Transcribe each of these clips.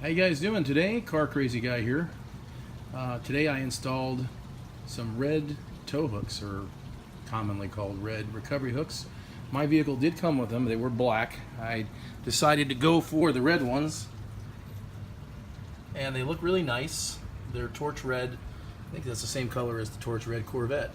How you guys doing today? Car Crazy Guy here. Today I installed some red tow hooks, or commonly called red recovery hooks. My vehicle did come with them. They were black. I decided to go for the red ones, and they look really nice. They're torch red. I think that's the same color as the torch red Corvette.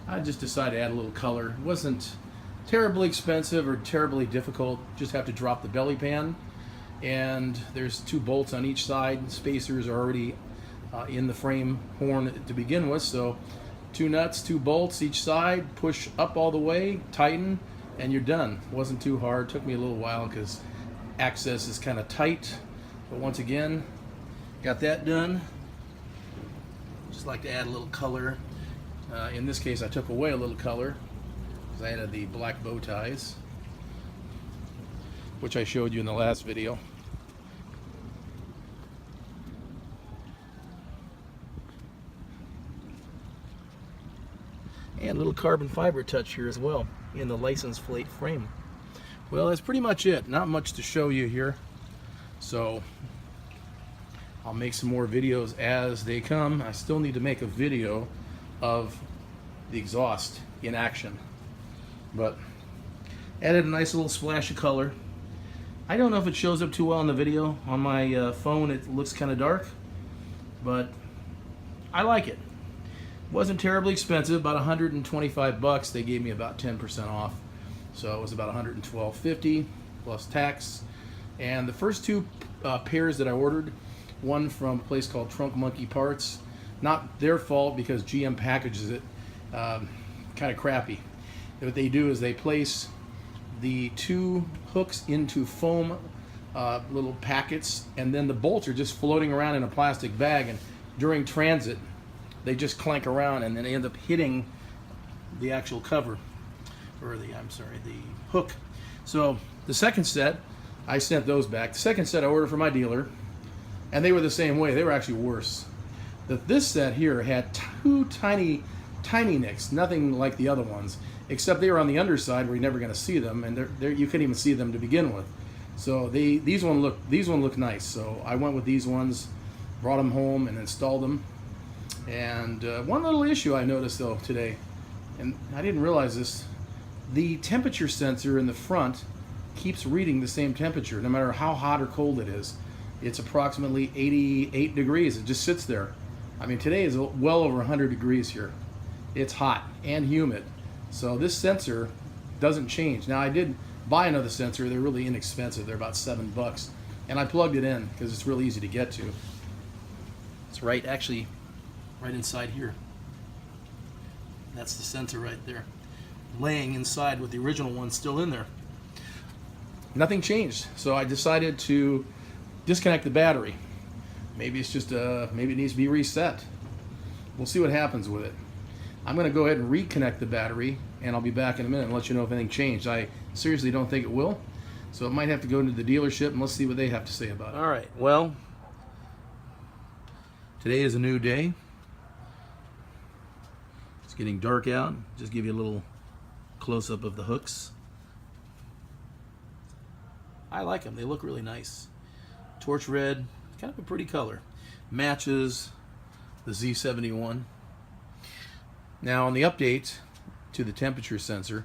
I just decided to add a little color. It wasn't terribly expensive or terribly difficult. Just have to drop the belly pan, and there's 2 bolts on each side. Spacers are already in the frame horn to begin with, so 2 nuts, 2 bolts each side, push up all the way, tighten, and you're done. It wasn't too hard. It took me a little while because access is kind of tight, but once again, got that done. Just like to add a little color. In this case, I took away a little color because I added the black bow ties, which I showed you in the last video. And a little carbon fiber touch here as well in the license plate frame. Well, that's pretty much it. Not much to show you here. So I'll make some more videos as they come. I still need to make a video of the exhaust in action, but added a nice little splash of color. I don't know if it shows up too well in the video. On my phone it looks kind of dark, but I like it. Wasn't terribly expensive, about 125 bucks. They gave me about 10% off, so it was about 112.50 plus tax. And the first 2 pairs that I ordered, one from a place called Trunk Monkey Parts. Not their fault because GM packages it kind of crappy. What they do is they place the 2 hooks into foam little packets, and then the bolts are just floating around in a plastic bag, and during transit they just clank around and then they end up hitting the actual cover, or the hook. So the second set, I sent those back. The second set I ordered from my dealer, and they were the same way. They were actually worse. This set here had 2 tiny nicks, nothing like the other ones, except they were on the underside where you're never going to see them, and you couldn't even see them to begin with. So these one look nice. So I went with these ones, brought them home, and installed them. And one little issue I noticed though today, and I didn't realize this, the temperature sensor in the front keeps reading the same temperature no matter how hot or cold it is. It's approximately 88 degrees. It just sits there. I mean, today is well over 100 degrees here. It's hot and humid. So this sensor doesn't change. Now, I did buy another sensor. They're really inexpensive. They're about $7. And I plugged it in because it's really easy to get to. It's actually right inside here. That's the sensor right there, laying inside with the original one still in there. Nothing changed. So I decided to disconnect the battery. Maybe it's just maybe it needs to be reset. We'll see what happens with it. I'm going to go ahead and reconnect the battery, and I'll be back in a minute and let you know if anything changed. I seriously don't think it will, so it might have to go into the dealership, and let's see what they have to say about it. All right, well, today is a new day. It's getting dark out. Just give you a little close-up of the hooks. I like them. They look really nice. Torch red, kind of a pretty color. Matches the Z71. Now on the update to the temperature sensor,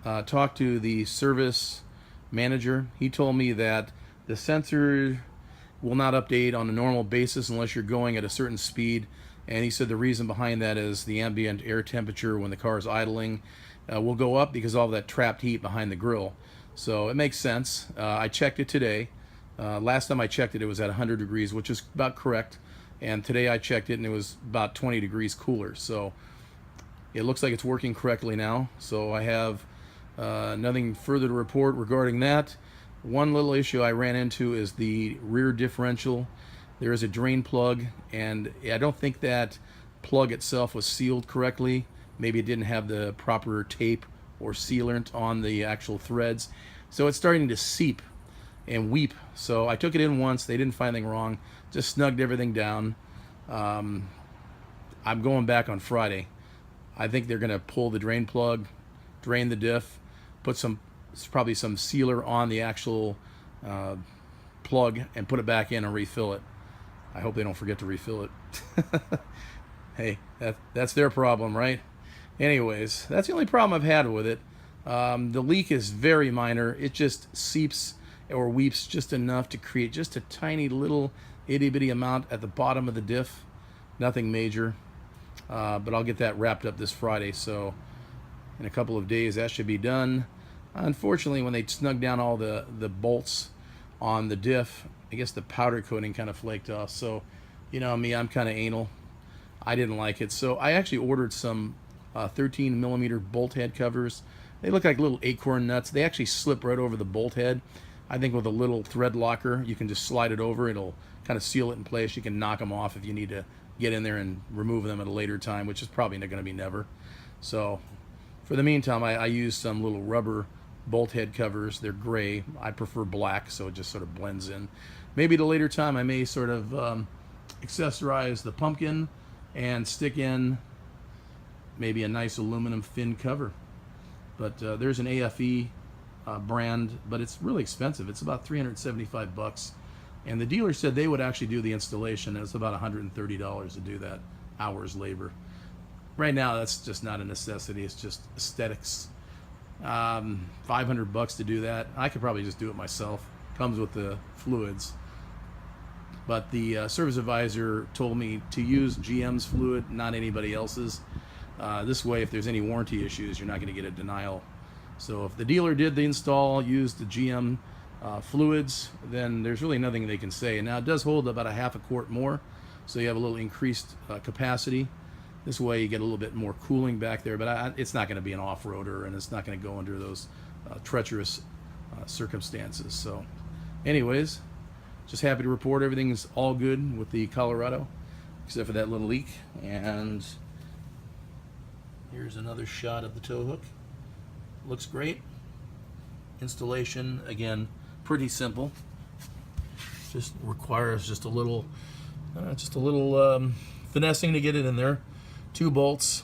talked to the service manager. He told me that the sensor will not update on a normal basis unless you're going at a certain speed, and he said the reason behind that is the ambient air temperature when the car is idling will go up because of all that trapped heat behind the grill. So it makes sense. I checked it today. Last time I checked it, it was at 100 degrees, which is about correct. And today I checked it, and it was about 20 degrees cooler. So it looks like it's working correctly now. So I have nothing further to report regarding that. One little issue I ran into is the rear differential. There is a drain plug, and I don't think that plug itself was sealed correctly. Maybe it didn't have the proper tape or sealant on the actual threads. So it's starting to seep and weep. So I took it in once. They didn't find anything wrong. Just snugged everything down. I'm going back on Friday. I think they're going to pull the drain plug, drain the diff, put probably some sealer on the actual plug, and put it back in and refill it. I hope they don't forget to refill it. Hey, that's their problem, right? Anyways, that's the only problem I've had with it. The leak is very minor. It just seeps or weeps just enough to create just a tiny little itty-bitty amount at the bottom of the diff. Nothing major, but I'll get that wrapped up this Friday, so in a couple of days that should be done. Unfortunately, when they snug down all the bolts on the diff, I guess the powder coating kind of flaked off. So, you know me, I'm kind of anal. I didn't like it, so I actually ordered some 13 millimeter bolt head covers. They look like little acorn nuts. They actually slip right over the bolt head. I think with a little thread locker, you can just slide it over. It'll kind of seal it in place. You can knock them off if you need to get in there and remove them at a later time, which is probably not going to be never. So for the meantime, I use some little rubber bolt head covers. They're gray. I prefer black, so it just sort of blends in. Maybe at a later time I may sort of accessorize the pumpkin and stick in maybe a nice aluminum fin cover. But there's an AFE brand, but it's really expensive. It's about $375, and the dealer said they would actually do the installation, and it's about $130 to do that, hours labor. Right now that's just not a necessity. It's just aesthetics. $500 to do that. I could probably just do it myself. Comes with the fluids. But the service advisor told me to use GM's fluid, not anybody else's. This way, if there's any warranty issues, you're not going to get a denial. So if the dealer did the install, used the GM fluids, then there's really nothing they can say. And now it does hold about a half a quart more, so you have a little increased capacity. This way you get a little bit more cooling back there, but it's not going to be an off-roader, and it's not going to go under those treacherous circumstances. So anyways, just happy to report everything's all good with the Colorado, except for that little leak. And here's another shot of the tow hook. Looks great. Installation, again, pretty simple. Just requires just a little finessing to get it in there. 2 bolts,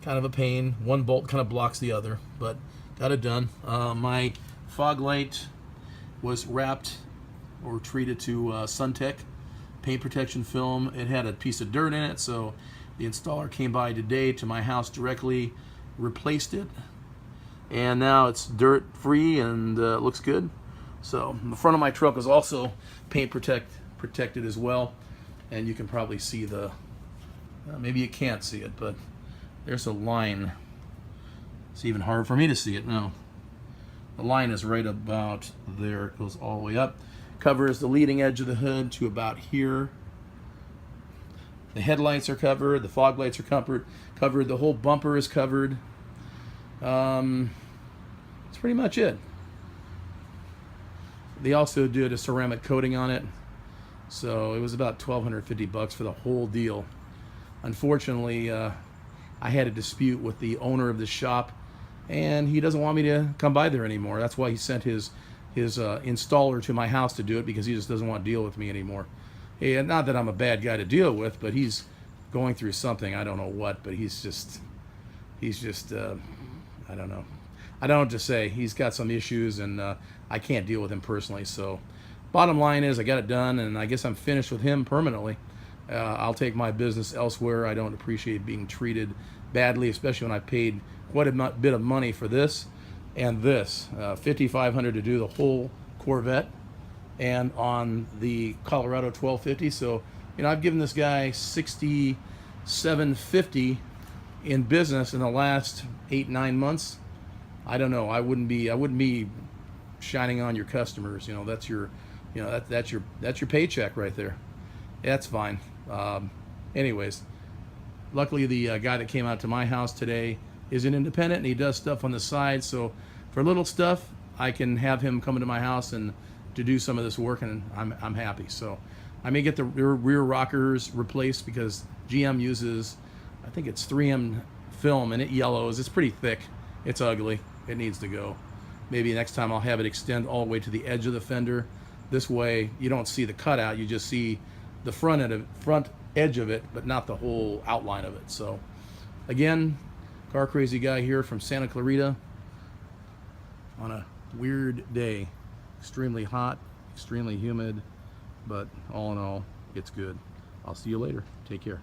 kind of a pain. 1 bolt kind of blocks the other, but got it done. My fog light was wrapped or treated to Suntech paint protection film. It had a piece of dirt in it, so the installer came by today to my house directly, replaced it, and now it's dirt free and looks good. So the front of my truck is also paint protected as well, and you can probably see the maybe you can't see it, but there's a line. It's even hard for me to see it now. The line is right about there. It goes all the way up. Covers the leading edge of the hood to about here. The headlights are covered. The fog lights are covered. The whole bumper is covered. That's pretty much it. They also did a ceramic coating on it, so it was about $1,250 for the whole deal. Unfortunately, I had a dispute with the owner of the shop, and he doesn't want me to come by there anymore. That's why he sent his installer to my house to do it, because he just doesn't want to deal with me anymore. And not that I'm a bad guy to deal with, but he's going through something. I don't know what, but he's just I don't know. I don't know what to say. He's got some issues, and I can't deal with him personally. So bottom line is I got it done, and I guess I'm finished with him permanently. I'll take my business elsewhere. I don't appreciate being treated badly, especially when I paid quite a bit of money for this and this. $5,500 to do the whole Corvette and on the Colorado 1250. So, you know, I've given this guy $67.50 in business in the last 8-9 months. I don't know. I wouldn't be shining on your customers. You know, that's your paycheck right there. That's fine. Anyways, luckily the guy that came out to my house today is an independent, and he does stuff on the side. So for little stuff, I can have him come into my house and to do some of this work, and I'm happy. So I may get the rear rockers replaced, because GM uses, I think it's 3M film, and it yellows. It's pretty thick. It's ugly. It needs to go. Maybe next time I'll have it extend all the way to the edge of the fender. This way you don't see the cutout, you just see the front edge of it, but not the whole outline of it. So Again, car crazy guy here from Santa Clarita on a weird day. Extremely hot, extremely humid, but all in all, it's good. I'll see you later. Take care.